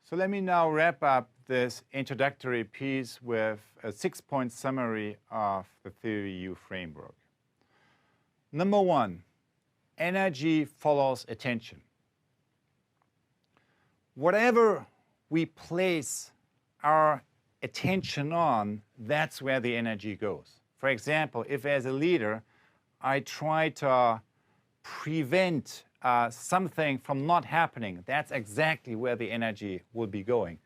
So let me now wrap up this introductory piece with a 6-point summary of the Theory U framework. Number one, energy follows attention. Whatever we place our attention on, that's where the energy goes. For example, if as a leader, I try to prevent something from not happening, that's exactly where the energy will be going.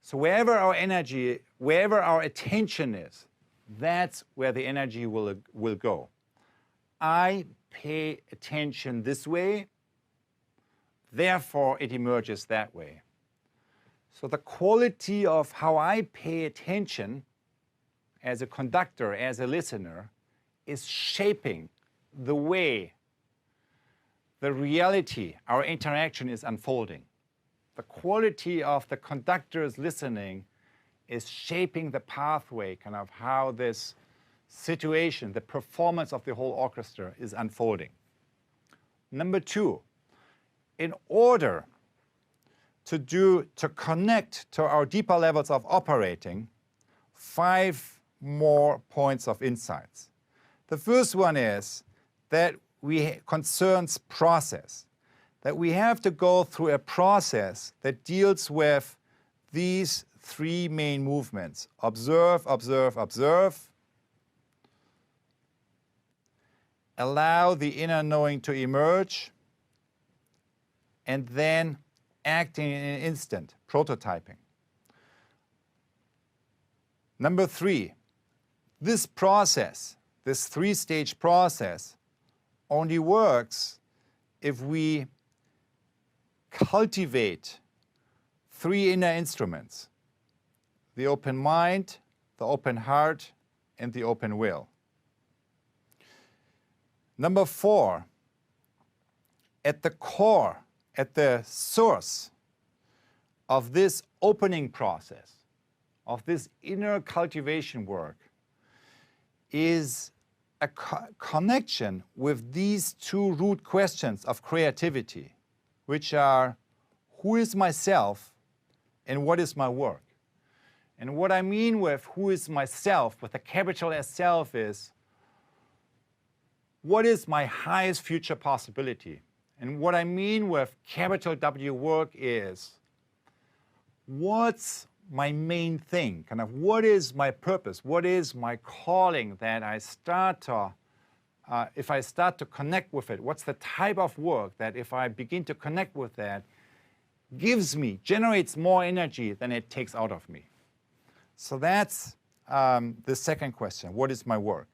So wherever our attention is, that's where the energy will go. I pay attention this way, therefore it emerges that way. So the quality of how I pay attention as a conductor, as a listener, is shaping the way the reality, our interaction is unfolding. The quality of the conductor's listening is shaping the pathway, kind of how this situation, the performance of the whole orchestra is unfolding. Number two, in order to connect to our deeper levels of operating, 5 more points of insights. The first one is that concerns process, that we have to go through a process that deals with these 3 main movements: observe, observe, observe, allow the inner knowing to emerge, and then acting in an instant, prototyping. Number 3, this process, this 3-stage process, only works if we cultivate 3 inner instruments: the open mind, the open heart, and the open will. Number 4, at the core, at the source of this opening process, of this inner cultivation work, is a connection with these 2 root questions of creativity, which are, who is myself and what is my work? And what I mean with who is myself, with a capital S self, is what is my highest future possibility? And what I mean with capital W work is, what's my main thing? Kind of what is my purpose? What is my calling that I start to, if I start to connect with it, what's the type of work that if I begin to connect with that, generates more energy than it takes out of me? So that's the second question, what is my work?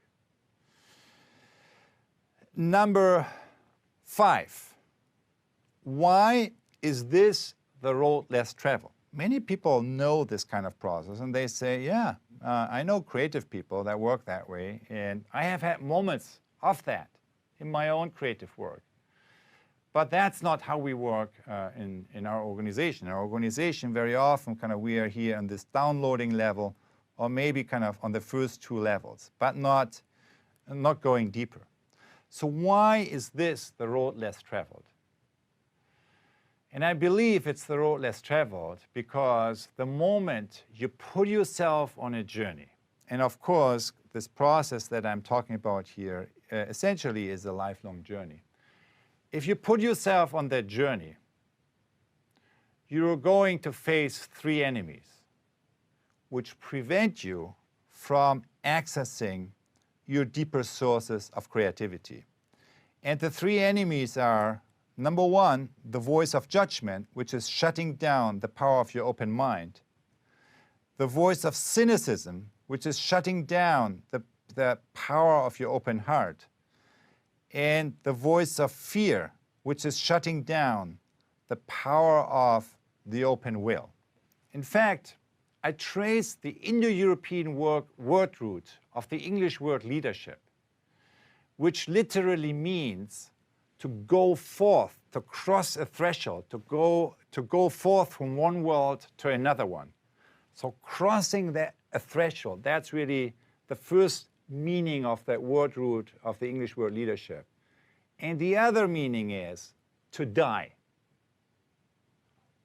Number 5, why is this the road less traveled? Many people know this kind of process and they say, yeah, I know creative people that work that way, and I have had moments of that in my own creative work. But that's not how we work in our organization. In our organization, very often kind of we are here on this downloading level, or maybe kind of on the first 2 levels, but not going deeper. So why is this the road less traveled? And I believe it's the road less traveled because the moment you put yourself on a journey, and of course, this process that I'm talking about here essentially is a lifelong journey. If you put yourself on that journey, you're going to face 3 enemies which prevent you from accessing your deeper sources of creativity. And the 3 enemies are, number 1, the voice of judgment, which is shutting down the power of your open mind. The voice of cynicism, which is shutting down the power of your open heart. And the voice of fear, which is shutting down the power of the open will. In fact, I trace the Indo-European word root of the English word leadership, which literally means to go forth, to cross a threshold, to go forth from one world to another one. So crossing a threshold, that's really the first meaning of that word root of the English word leadership. And the other meaning is to die.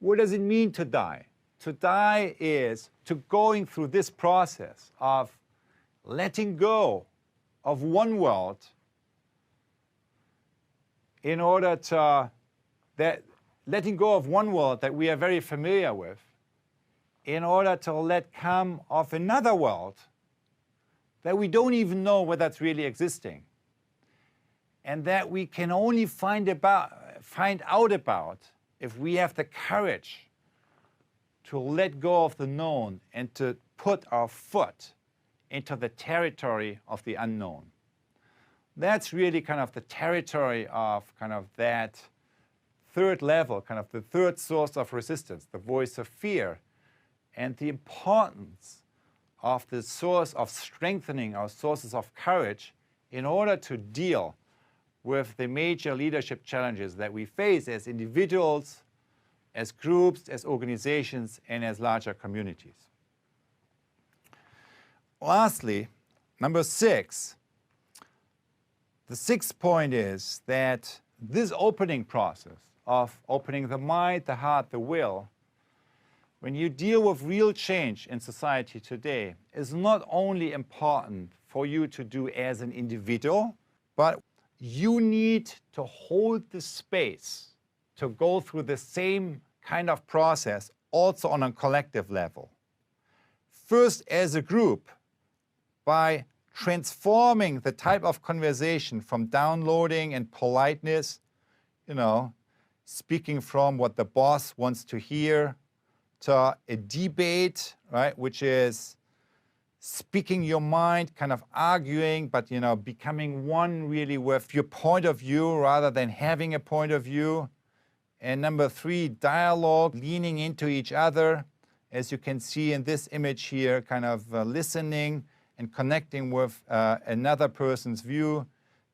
What does it mean to die? To die is to going through this process of letting go of one world in order to, letting go of one world that we are very familiar with in order to let come of another world that we don't even know whether it's really existing, and that we can only find out about if we have the courage to let go of the known and to put our foot into the territory of the unknown. That's really kind of the territory of kind of that third level, kind of the third source of resistance, the voice of fear, and the importance of the source of strengthening our sources of courage in order to deal with the major leadership challenges that we face as individuals, as groups, as organizations, and as larger communities. Lastly, number 6, the 6th point is that this opening process of opening the mind, the heart, the will, when you deal with real change in society today, is not only important for you to do as an individual, but you need to hold the space to go through the same kind of process also on a collective level. First, as a group, by transforming the type of conversation from downloading and politeness, speaking from what the boss wants to hear, to a debate, right, which is speaking your mind, kind of arguing, but becoming one really with your point of view rather than having a point of view. And number 3, dialogue, leaning into each other, as you can see in this image here, kind of listening and connecting with another person's view.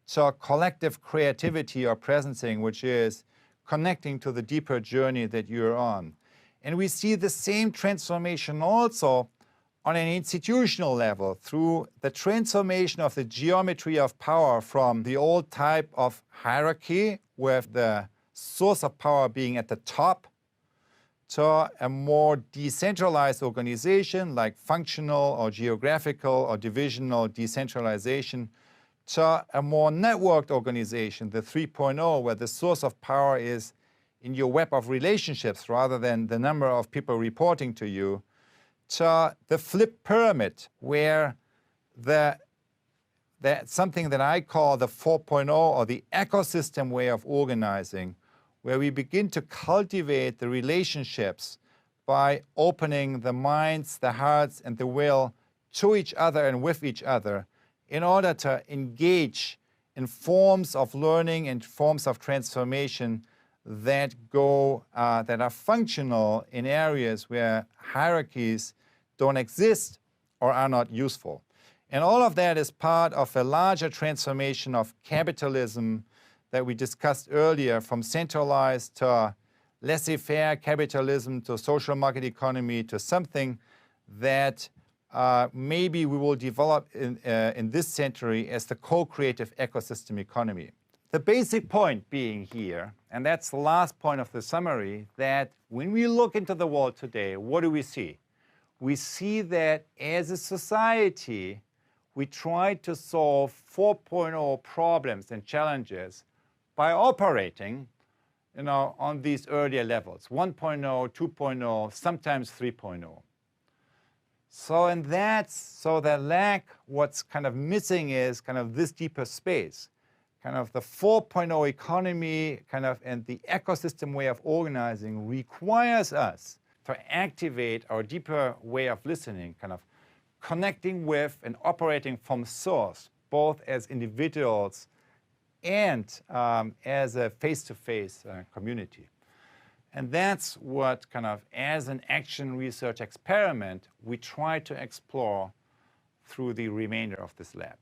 So collective creativity or presencing, which is connecting to the deeper journey that you're on. And we see the same transformation also on an institutional level through the transformation of the geometry of power from the old type of hierarchy with the source of power being at the top to a more decentralized organization like functional or geographical or divisional decentralization to a more networked organization, the 3.0, where the source of power is in your web of relationships rather than the number of people reporting to you, to the flipped pyramid, where something that I call the 4.0 or the ecosystem way of organizing, where we begin to cultivate the relationships by opening the minds, the hearts, and the will to each other and with each other in order to engage in forms of learning and forms of transformation that are functional in areas where hierarchies don't exist or are not useful. And all of that is part of a larger transformation of capitalism that we discussed earlier, from centralized to laissez-faire capitalism to social market economy to something that maybe we will develop in this century as the co-creative ecosystem economy. The basic point being here, and that's the last point of the summary, that when we look into the world today, what do we see? We see that as a society, we try to solve 4.0 problems and challenges by operating on these earlier levels, 1.0, 2.0, sometimes 3.0. So the lack, what's kind of missing is kind of this deeper space. Kind of the 4.0 economy and the ecosystem way of organizing requires us to activate our deeper way of listening, kind of connecting with and operating from source, both as individuals and as a face-to-face community. And that's what kind of, as an action research experiment, we try to explore through the remainder of this lab.